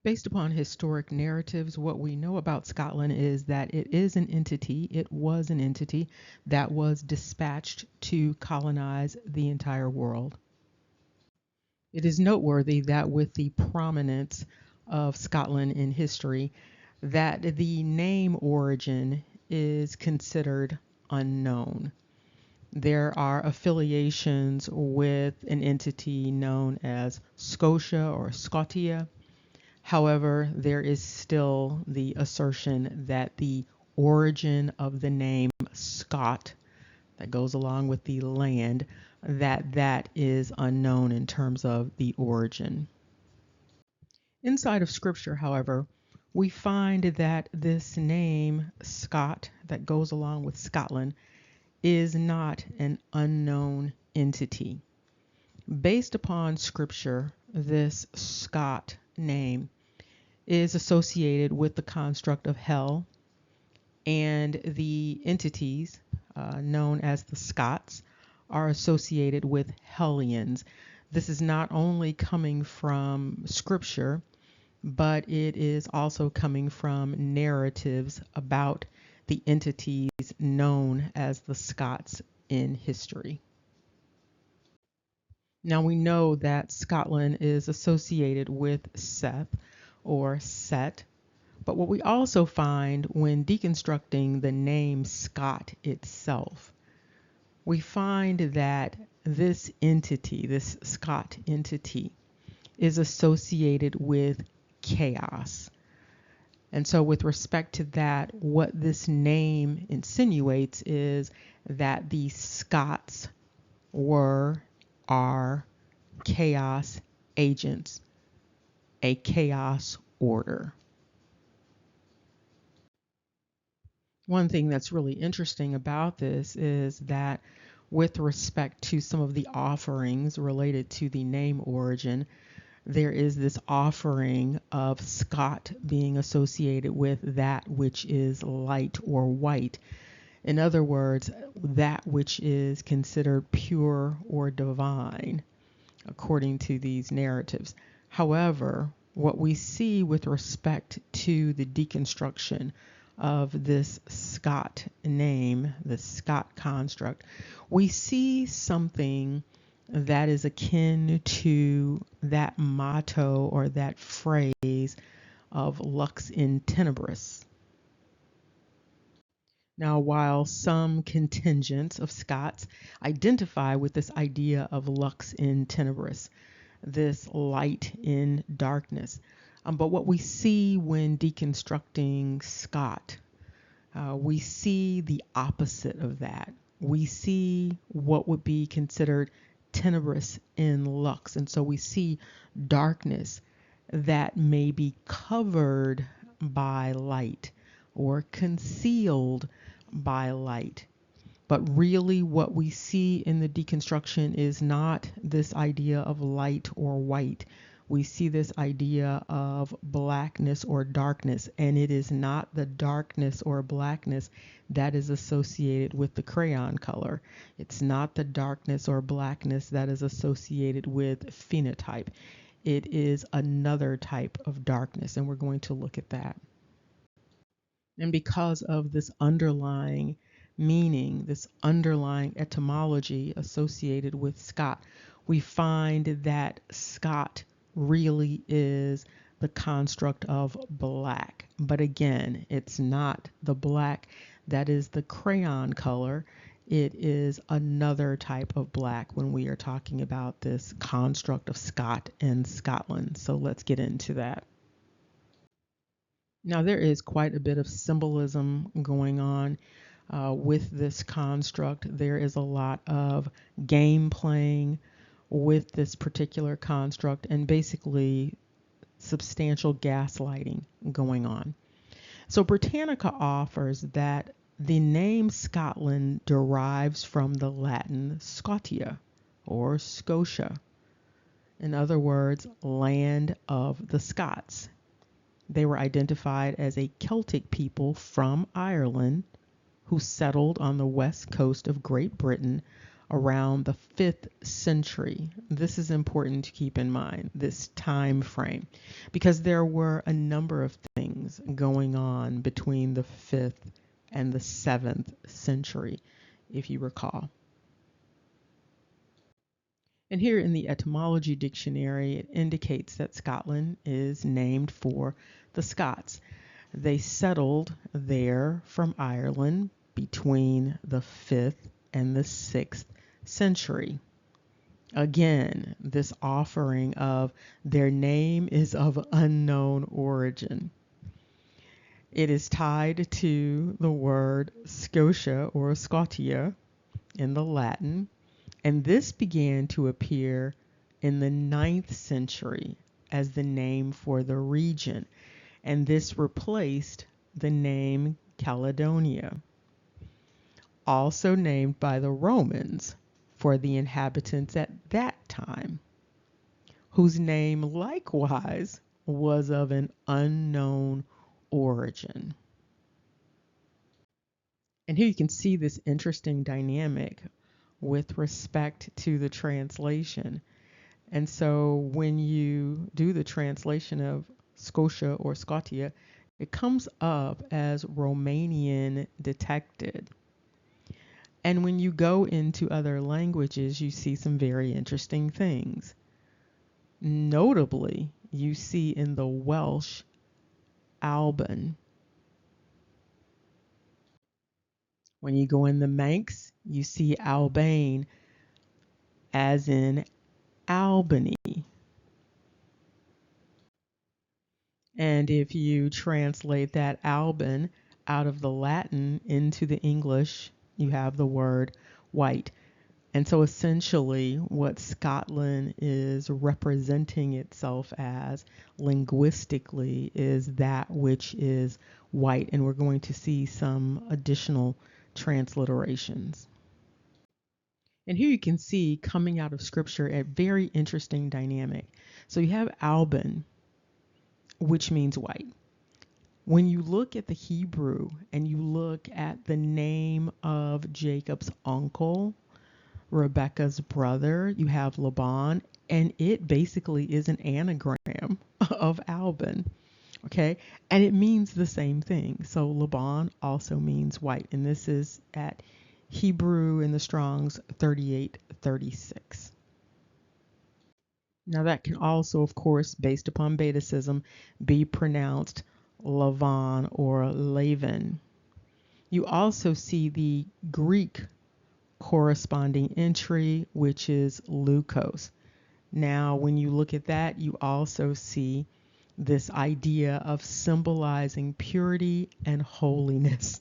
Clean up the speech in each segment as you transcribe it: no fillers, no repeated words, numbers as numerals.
Based upon historic narratives, what we know about Scotland is that it is an entity, it was an entity that was dispatched to colonize the entire world. It is noteworthy that with the prominence of Scotland in history, that the name origin is considered unknown. There are affiliations with an entity known as Scotia or Scotia. However, there is still the assertion that the origin of the name Scot that goes along with the land, that is unknown in terms of the origin. Inside of scripture, however, we find that this name Scot that goes along with Scotland is not an unknown entity. Based upon scripture, this Scot name is associated with the construct of hell, and the entities known as the Scots are associated with hellions. This is not only coming from scripture, but it is also coming from narratives about the entities known as the Scots in history. Now we know that Scotland is associated with Seth or Set, but what we also find when deconstructing the name Scot itself, we find that this entity, this Scot entity, is associated with chaos. And so with respect to that, what this name insinuates is that the Scots are chaos agents, a chaos order. One thing that's really interesting about this is that with respect to some of the offerings related to the name origin, there is this offering of Scot being associated with that which is light or white. In other words, that which is considered pure or divine, according to these narratives. However, what we see with respect to the deconstruction of this Scot name, the Scot construct, we see something that is akin to that motto or that phrase of lux in tenebris. Now, while some contingents of Scots identify with this idea of lux in tenebris, this light in darkness, but what we see when deconstructing Scot, we see the opposite of that. We see what would be considered tenebris in lux. And so we see darkness that may be covered by light or concealed by light. But really what we see in the deconstruction is not this idea of light or white. We see this idea of blackness or darkness, and it is not the darkness or blackness that is associated with the crayon color. It's not the darkness or blackness that is associated with phenotype. It is another type of darkness, and we're going to look at that. And because of this underlying meaning, this underlying etymology associated with Scot, we find that Scot really is the construct of black. But again, it's not the black that is the crayon color. It is another type of black when we are talking about this construct of Scot and Scotland. So let's get into that. Now, there is quite a bit of symbolism going on with this construct. There is a lot of game playing with this particular construct and basically substantial gaslighting going on. So Britannica offers that the name Scotland derives from the Latin Scotia or Scotia. In other words, land of the Scots. They were identified as a Celtic people from Ireland who settled on the west coast of Great Britain around the 5th century. This is important to keep in mind, this time frame, because there were a number of things going on between the 5th and the 7th century, if you recall. And here in the etymology dictionary, it indicates that Scotland is named for the Scots. They settled there from Ireland between the 5th and the 6th century. Again, this offering of their name is of unknown origin. It is tied to the word Scotia or Scotia in the Latin, and this began to appear in the 9th century as the name for the region, and this replaced the name Caledonia, also named by the Romans for the inhabitants at that time, whose name likewise was of an unknown origin. And here you can see this interesting dynamic with respect to the translation. And so when you do the translation of Scotia or Scotia, it comes up as Romanian detected. And when you go into other languages, you see some very interesting things. Notably, you see in the Welsh, Alban. When you go in the Manx, you see Albane, as in Albany. And if you translate that Alban out of the Latin into the English, you have the word white. And so essentially what Scotland is representing itself as linguistically is that which is white. And we're going to see some additional transliterations. And here you can see coming out of scripture a very interesting dynamic. So you have Alban, which means white. When you look at the Hebrew and you look at the name of Jacob's uncle, Rebecca's brother, you have Laban, and it basically is an anagram of Alban. Okay, and it means the same thing. So Laban also means white, and this is at Hebrew in the Strong's 3836. Now that can also, of course, based upon betacism, be pronounced Lavan or Lavan. You also see the Greek corresponding entry, which is Leukos. Now, when you look at that, you also see this idea of symbolizing purity and holiness.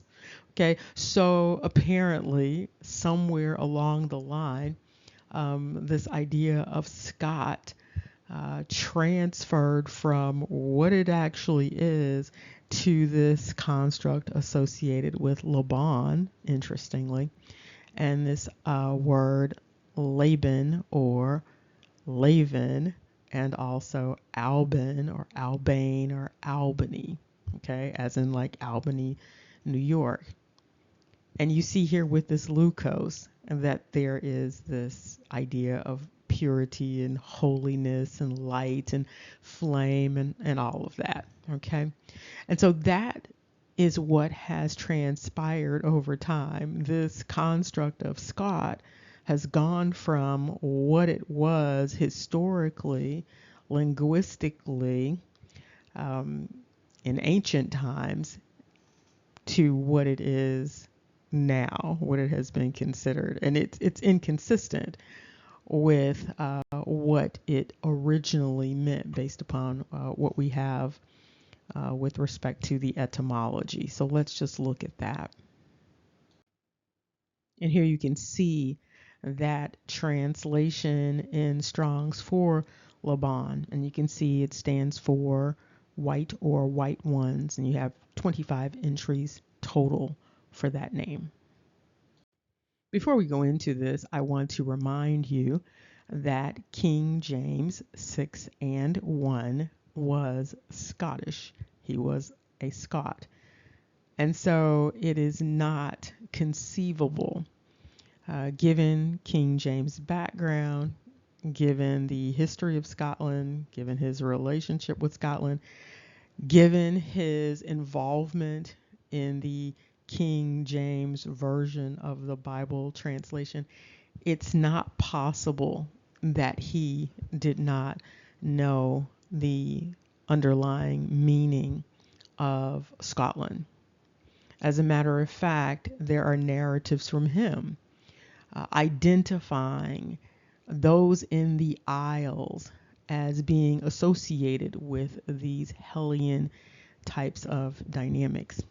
Okay, so apparently, somewhere along the line, this idea of Scot transferred from what it actually is to this construct associated with Laban, interestingly, and this word Laban or Lavan, and also Albin or Albane or Albany, okay, as in like Albany, New York. And you see here with this Leukos that there is this idea of purity and holiness and light and flame and all of that, okay? And so that is what has transpired over time. This construct of Scot has gone from what it was historically, linguistically, in ancient times, to what it is now, what it has been considered. And it's inconsistent with what it originally meant based upon what we have with respect to the etymology. So let's just look at that. And here you can see that translation in Strong's for Laban. And you can see it stands for white or white ones. And you have 25 entries total for that name. Before we go into this, I want to remind you that King James 6 and 1 was Scottish. He was a Scot. And so it is not conceivable Given King James' background, given the history of Scotland, given his relationship with Scotland, given his involvement in the King James version of the Bible translation, it's not possible that he did not know the underlying meaning of Scotland. As a matter of fact, there are narratives from him identifying those in the Isles as being associated with these Hellion types of dynamics.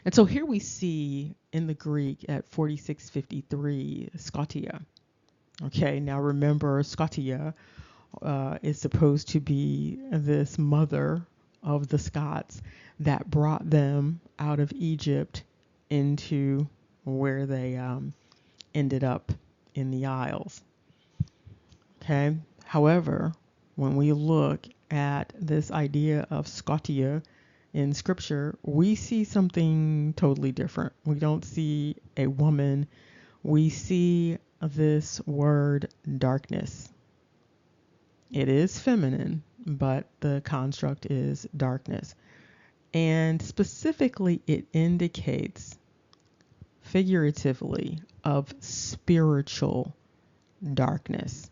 And so here we see in the Greek at 4653, Scotia. Okay, now remember, Scotia is supposed to be this mother of the Scots that brought them out of Egypt into where they ended up in the Isles. Okay, however, when we look at this idea of Scotia in Scripture, we see something totally different. We don't see a woman. We see this word darkness. It is feminine, but the construct is darkness. And specifically, it indicates figuratively of spiritual darkness.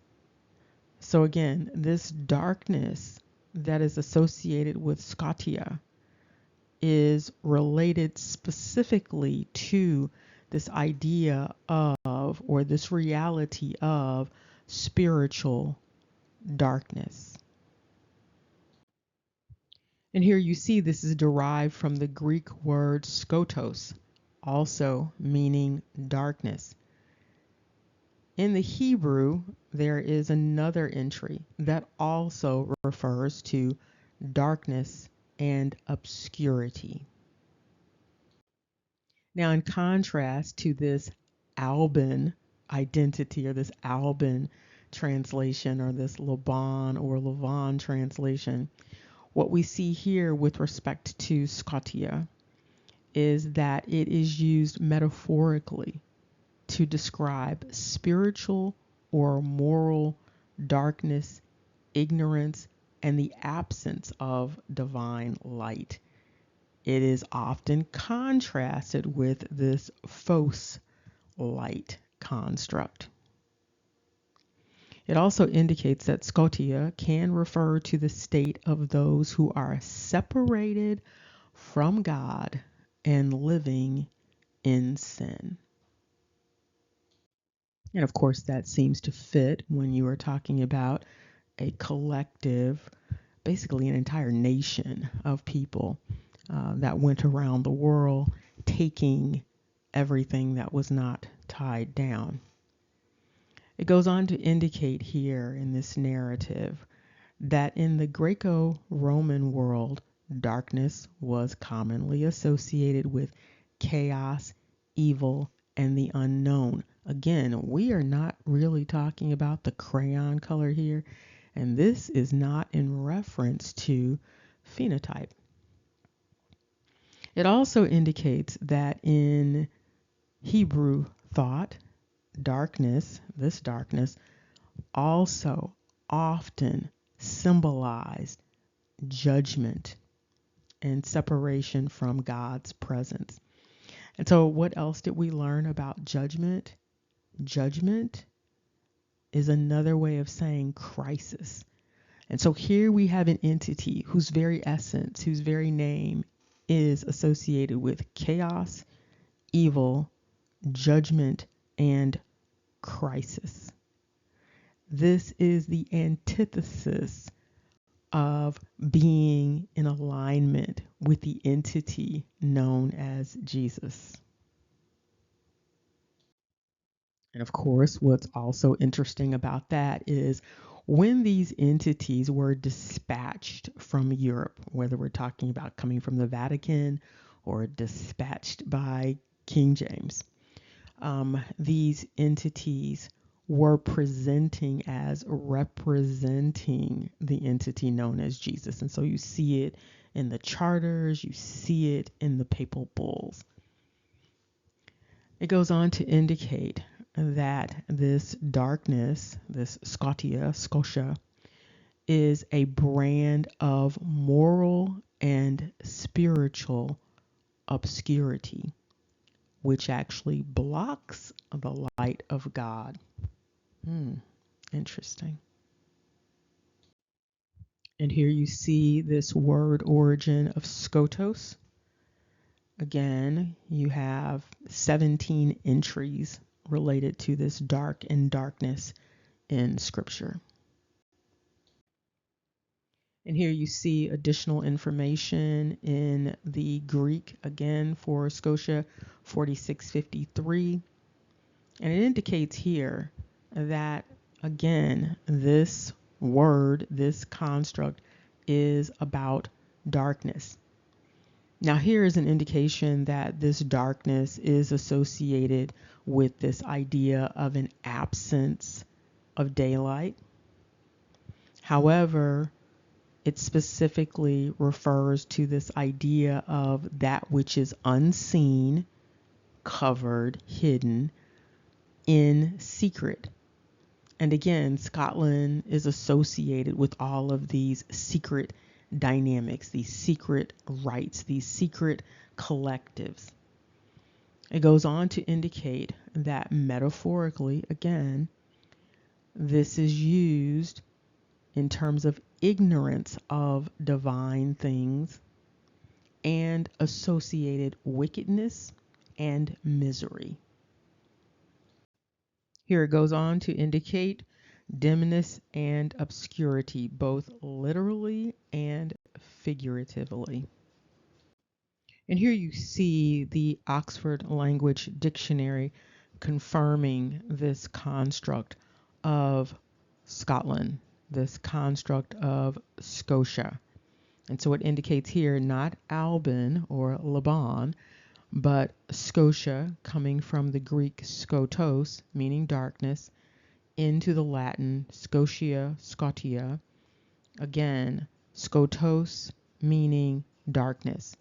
So again, this darkness that is associated with Scotia is related specifically to this idea of, or this reality of, spiritual darkness. And here you see this is derived from the Greek word skotos, also meaning darkness. In the Hebrew, there is another entry that also refers to darkness and obscurity. Now, in contrast to this Alban identity, or this Alban translation, or this Laban or Lavan translation, what we see here with respect to Scotia is that it is used metaphorically to describe spiritual or moral darkness, ignorance, and the absence of divine light. It is often contrasted with this phos light construct. It also indicates that Scotia can refer to the state of those who are separated from God and living in sin. And of course, that seems to fit when you are talking about a collective, basically an entire nation of people that went around the world taking everything that was not tied down. It goes on to indicate here in this narrative that in the Greco-Roman world, darkness was commonly associated with chaos, evil, and the unknown. Again, we are not really talking about the crayon color here, and this is not in reference to phenotype. It also indicates that in Hebrew thought, this darkness, also often symbolized judgment and separation from God's presence. And so what else did we learn about judgment? Judgment is another way of saying crisis. And so here we have an entity whose very essence, whose very name is associated with chaos, evil, judgment, and crisis. This is the antithesis of being in alignment with the entity known as Jesus. And of course, what's also interesting about that is when these entities were dispatched from Europe, whether we're talking about coming from the Vatican or dispatched by King James, these entities were presenting as representing the entity known as Jesus. And so you see it in the charters, you see it in the papal bulls. It goes on to indicate that this darkness, this Scotia, is a brand of moral and spiritual obscurity, which actually blocks the light of God. Interesting. And here you see this word origin of SCOTOS. Again, you have 17 entries related to this dark and darkness in Scripture. And here you see additional information in the Greek, again, for Scotia 4653. And it indicates here that, again, this word, this construct, is about darkness. Now, here is an indication that this darkness is associated with this idea of an absence of daylight. However, it specifically refers to this idea of that which is unseen, covered, hidden, in secret. And again, Scotland is associated with all of these secret dynamics, these secret rites, these secret collectives. It goes on to indicate that metaphorically, again, this is used in terms of ignorance of divine things and associated wickedness and misery. Here it goes on to indicate dimness and obscurity, both literally and figuratively. And here you see the Oxford Language Dictionary confirming this construct of Scotland, this construct of Scotia. And so it indicates here not Alban or Laban, but Scotia, coming from the Greek skotos, meaning darkness, into the Latin Scotia, again, skotos, meaning darkness,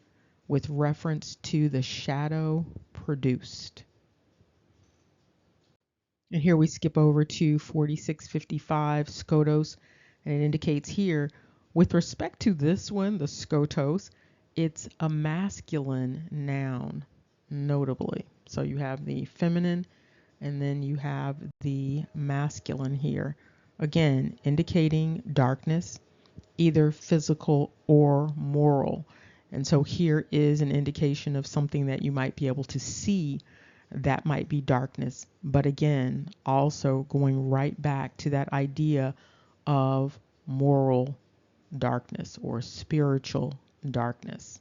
with reference to the shadow produced. And here we skip over to 4655, Skotos, and it indicates here, with respect to this one, the Skotos, it's a masculine noun, notably. So you have the feminine, and then you have the masculine here. Again, indicating darkness, either physical or moral. And so here is an indication of something that you might be able to see that might be darkness. But again, also going right back to that idea of moral darkness or spiritual darkness.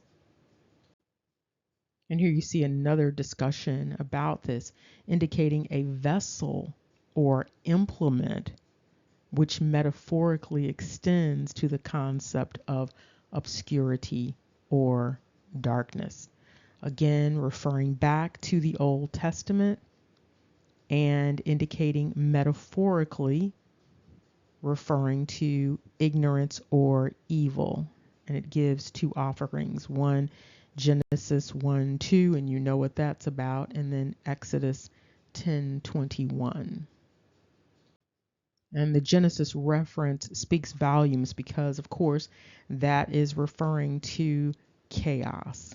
And here you see another discussion about this, indicating a vessel or implement which metaphorically extends to the concept of obscurity or darkness. Again, referring back to the Old Testament and indicating metaphorically referring to ignorance or evil. And it gives two offerings, one Genesis 1:2, and you know what that's about, and then Exodus 10:21. And the Genesis reference speaks volumes because, of course, that is referring to chaos.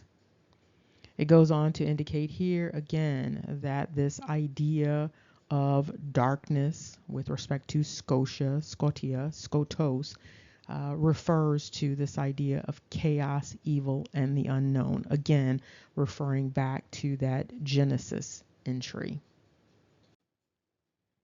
It goes on to indicate here again that this idea of darkness with respect to Scotia, Skotos, refers to this idea of chaos, evil, and the unknown. Again, referring back to that Genesis entry.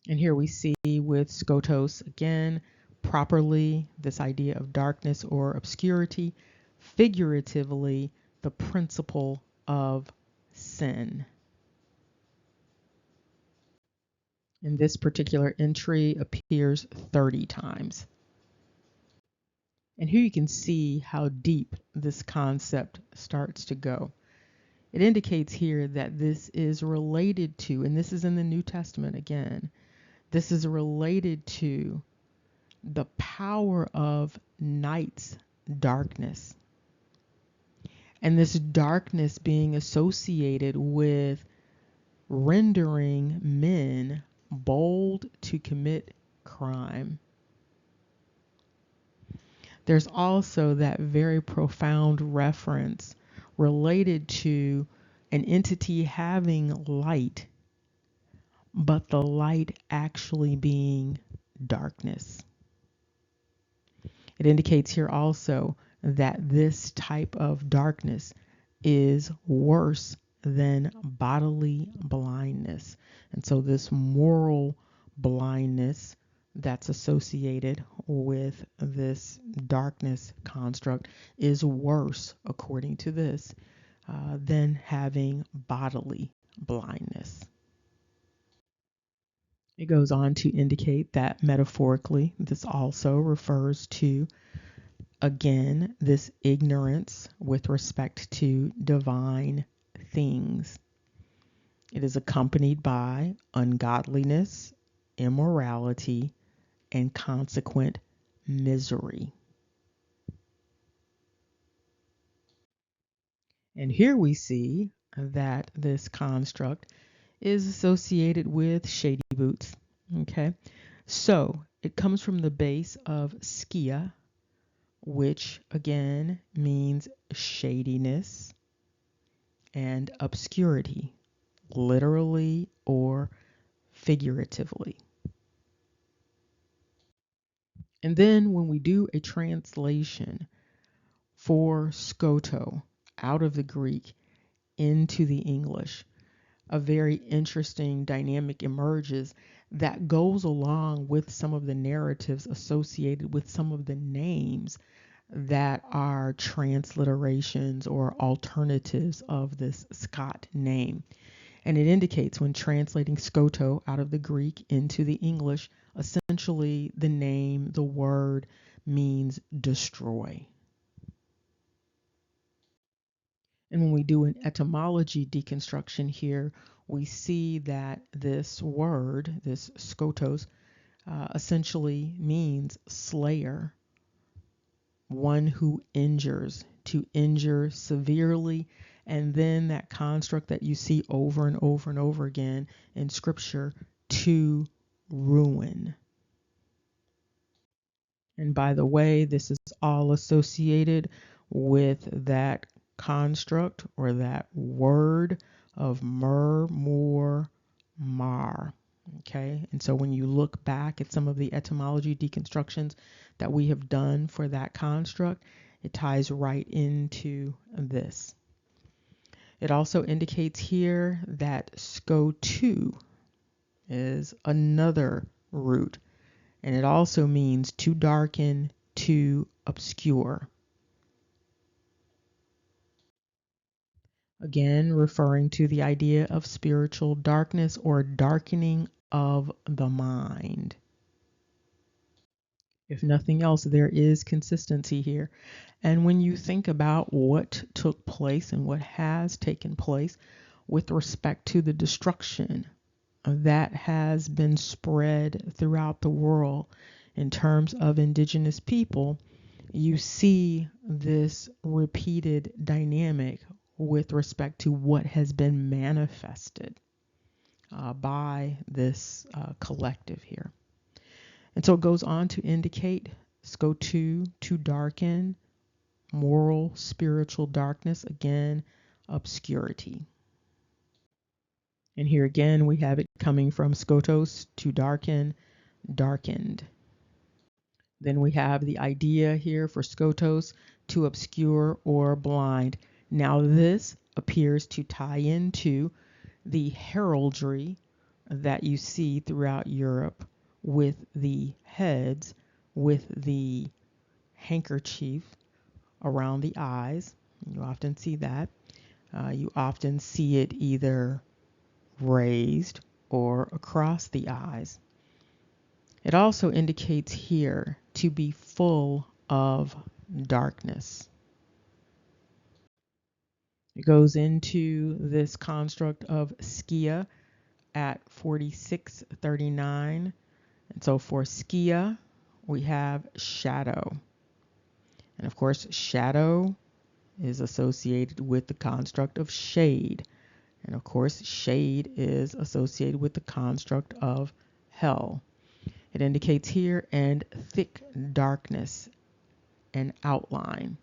And here we see with Skotos again, properly, this idea of darkness or obscurity, figuratively, the principle of sin. And this particular entry appears 30 times. And here you can see how deep this concept starts to go. It indicates here that this is related to, and this is in the New Testament again, this is related to the power of night's darkness. And this darkness being associated with rendering men bold to commit crime. There's also that very profound reference related to an entity having light, but the light actually being darkness. It indicates here also that this type of darkness is worse than bodily blindness. And so, this moral blindness that's associated with this darkness construct is worse, according to this, than having bodily blindness. It goes on to indicate that metaphorically, this also refers to, again, this ignorance with respect to divine things. It is accompanied by ungodliness, immorality, and consequent misery. And here we see that this construct is associated with shady boots. Okay, so it comes from the base of skia, which again means shadiness and obscurity, literally or figuratively. And then when we do a translation for Scoto out of the Greek into the English, a very interesting dynamic emerges that goes along with some of the narratives associated with some of the names that are transliterations or alternatives of this Scot name. And it indicates when translating Scoto out of the Greek into the English, essentially the name, the word means destroy. And when we do an etymology deconstruction here, we see that this word, this skotos, essentially means slayer, one who injures, to injure severely. And then that construct that you see over and over and over again in scripture, to ruin. And by the way, this is all associated with that construct or that word of mur, mar. Okay, and so when you look back at some of the etymology deconstructions that we have done for that construct, it ties right into this. It also indicates here that SCO2 is another root, and it also means to darken, to obscure. Again, referring to the idea of spiritual darkness or darkening of the mind. If nothing else, there is consistency here. And when you think about what took place and what has taken place with respect to the destruction that has been spread throughout the world in terms of indigenous people, you see this repeated dynamic with respect to what has been manifested by this collective here. And so it goes on to indicate SCO2, to darken, moral, spiritual darkness, again, obscurity. And here again, we have it coming from skotos, to darken, darkened. Then we have the idea here for skotos, to obscure or blind. Now this appears to tie into the heraldry that you see throughout Europe with the heads, with the handkerchief around the eyes. You often see that. You often see it either raised or across the eyes. It also indicates here to be full of darkness. It goes into this construct of skia at 4639. And so for skia, we have shadow. And of course, shadow is associated with the construct of shade. And of course, shade is associated with the construct of hell. It indicates here and thick darkness and outline.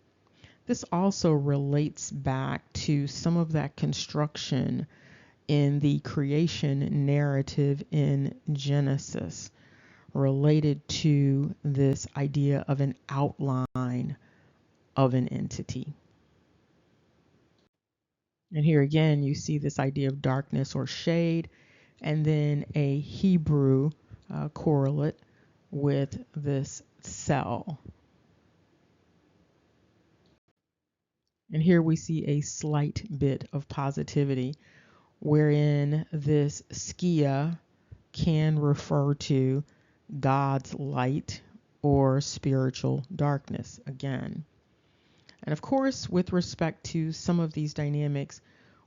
This also relates back to some of that construction in the creation narrative in Genesis related to this idea of an outline of an entity. And here again, you see this idea of darkness or shade, and then a Hebrew correlate with this cell. And here we see a slight bit of positivity wherein this skia can refer to God's light or spiritual darkness again. And of course, with respect to some of these dynamics,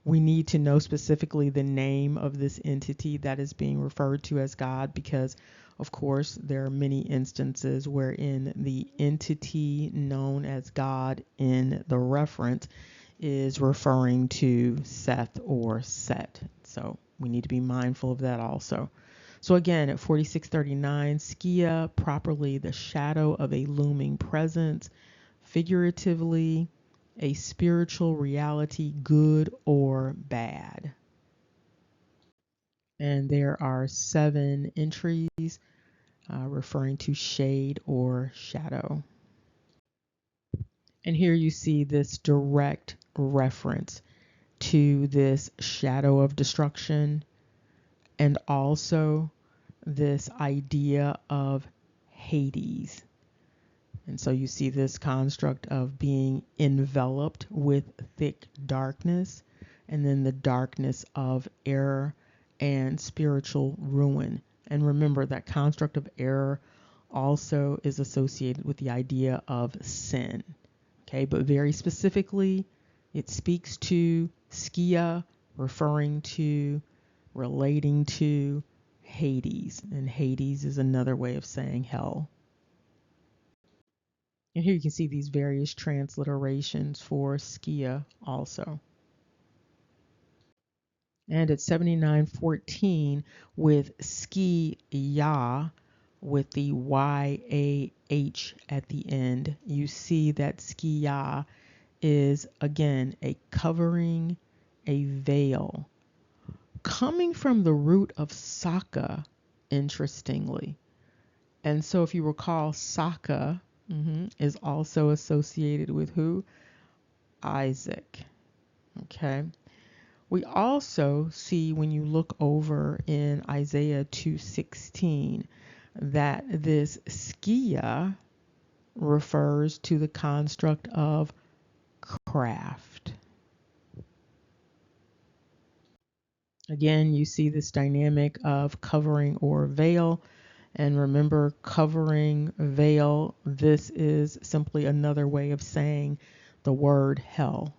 we need to know specifically the name of this entity that is being referred to as God, because of course there are many instances wherein the entity known as God in the reference is referring to Seth or Set. So we need to be mindful of that also. So again, at 4639, skia, properly the shadow of a looming presence, figuratively a spiritual reality, good or bad. And there are 7 entries referring to shade or shadow. And here you see this direct reference to this shadow of destruction and also this idea of Hades. And so you see this construct of being enveloped with thick darkness, and then the darkness of error and spiritual ruin. And remember that construct of error also is associated with the idea of sin. Okay, but very specifically, it speaks to skia, referring to, relating to Hades. And Hades is another way of saying hell. And here you can see these various transliterations for skia also. And at 7914 with ski ya with the YAH at the end, you see that skia is again a covering, a veil, coming from the root of saka, interestingly. And so if you recall, saka is also associated with who? Isaac. Okay. We also see when you look over in Isaiah 2:16 that this skia refers to the construct of craft. Again, you see this dynamic of covering or veil. And remember, covering, veil, this is simply another way of saying the word hell.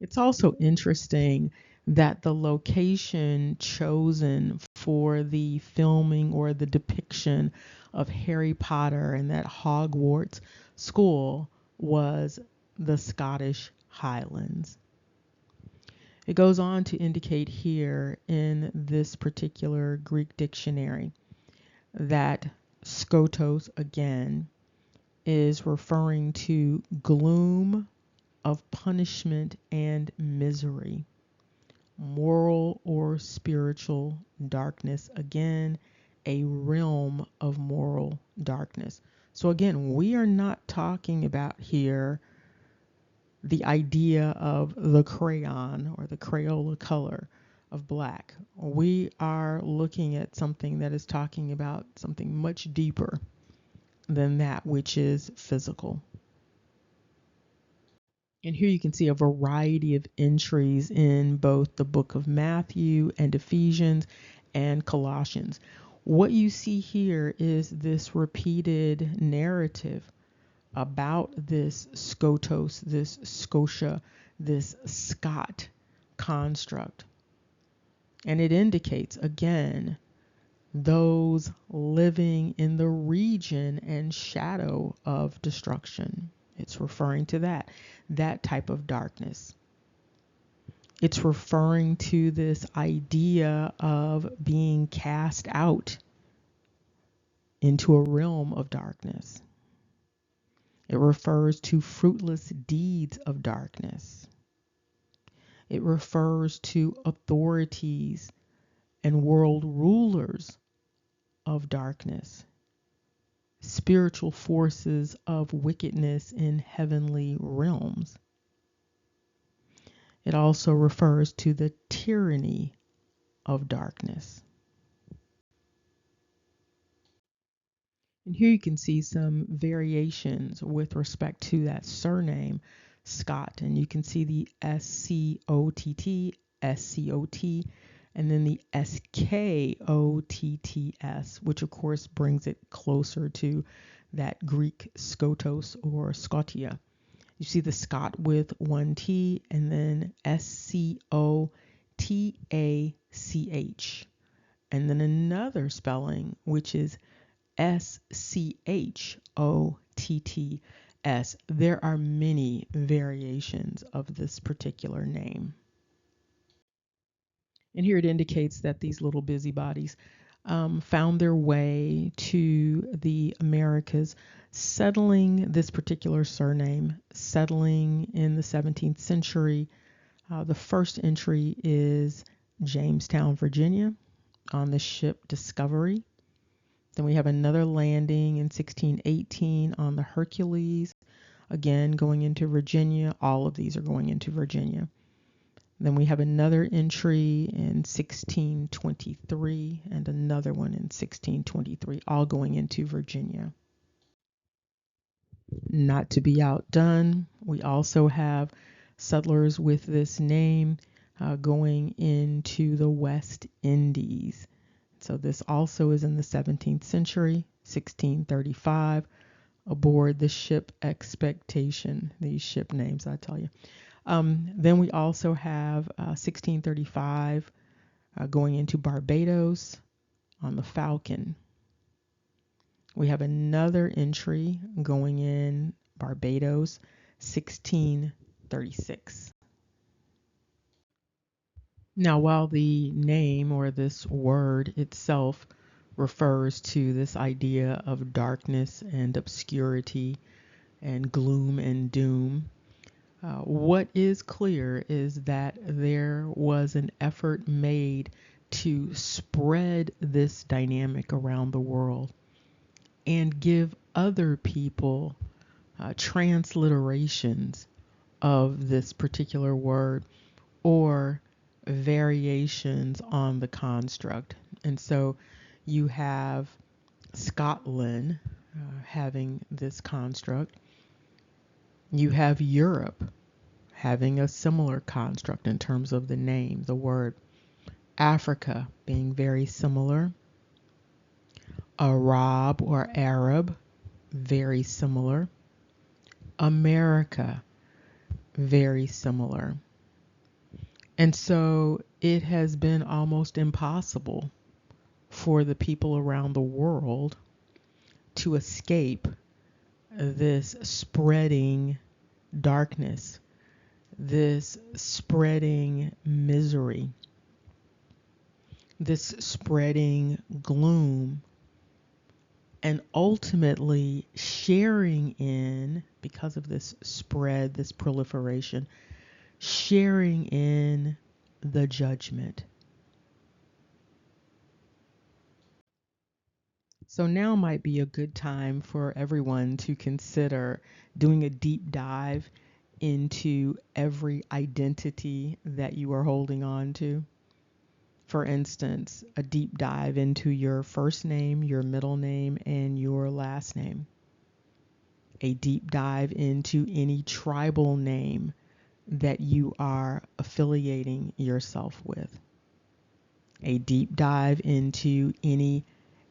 It's also interesting that the location chosen for the filming or the depiction of Harry Potter and that Hogwarts school was the Scottish Highlands. It goes on to indicate here in this particular Greek dictionary that SCOTS again is referring to gloom of punishment and misery, moral or spiritual darkness, again, a realm of moral darkness. So again, we are not talking about here the idea of the crayon or the Crayola color of black. We are looking at something that is talking about something much deeper than that which is physical. And here you can see a variety of entries in both the book of Matthew and Ephesians and Colossians. What you see here is this repeated narrative about this Scotos, this Scotia, this Scot construct. And it indicates, again, those living in the region and shadow of destruction. It's referring to that type of darkness. It's referring to this idea of being cast out into a realm of darkness. It refers to fruitless deeds of darkness. It refers to authorities and world rulers of darkness, spiritual forces of wickedness in heavenly realms. It also refers to the tyranny of darkness. And here you can see some variations with respect to that surname, Scott. And you can see the SCOTT, SCOT, and then the SKOTTS, which of course brings it closer to that Greek Skotos or Scotia. You see the Scott with one T and then SCOTACH. And then another spelling, which is SCHOTTS. There are many variations of this particular name. And here it indicates that these little busybodies found their way to the Americas, settling this particular surname, settling in the 17th century. The first entry is Jamestown, Virginia, on the ship Discovery. Then we have another landing in 1618 on the Hercules, again going into Virginia. All of these are going into Virginia. Then we have another entry in 1623 and another one in 1623, all going into Virginia. Not to be outdone, we also have settlers with this name going into the West Indies. So this also is in the 17th century, 1635, aboard the ship Expectation. These ship names, I tell you. Then we also have 1635 going into Barbados on the Falcon. We have another entry going in Barbados, 1636. Now, while the name or this word itself refers to this idea of darkness and obscurity and gloom and doom, what is clear is that there was an effort made to spread this dynamic around the world and give other people transliterations of this particular word or variations on the construct. And so you have Scotland having this construct. You have Europe having a similar construct in terms of the name, the word. Africa being very similar. Arab or Arab, very similar. America, very similar. And so it has been almost impossible for the people around the world to escape this spreading darkness, this spreading misery, this spreading gloom, and ultimately sharing in, because of this spread, this proliferation, sharing in the judgment. So now might be a good time for everyone to consider doing a deep dive into every identity that you are holding on to. For instance, a deep dive into your first name, your middle name, and your last name. A deep dive into any tribal name that you are affiliating yourself with. A deep dive into any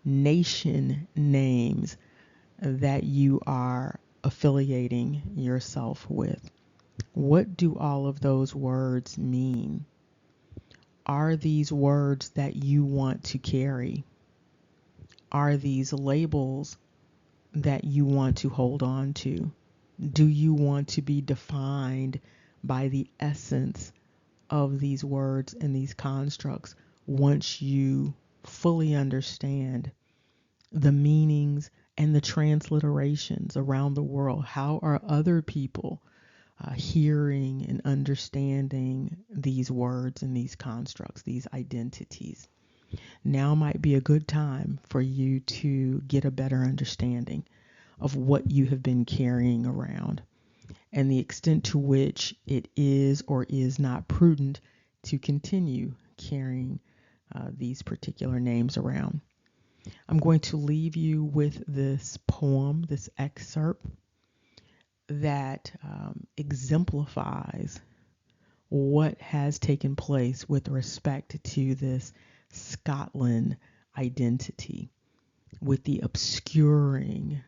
nation names that you are affiliating yourself with. What do all of those words mean? Are these words that you want to carry? Are these labels that you want to hold on to? Do you want to be defined by the essence of these words and these constructs once you fully understand the meanings and the transliterations around the world. How are other people hearing and understanding these words and these constructs, these identities? Now might be a good time for you to get a better understanding of what you have been carrying around and the extent to which it is or is not prudent to continue carrying these particular names around. I'm going to leave you with this poem, this excerpt that exemplifies what has taken place with respect to this Scotland identity, with the obscuring,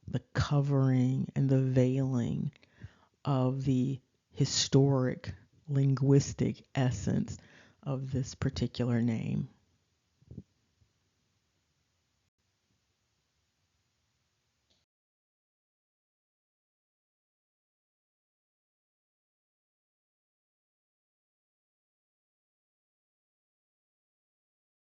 the covering, and the veiling of the historic linguistic essence of this particular name.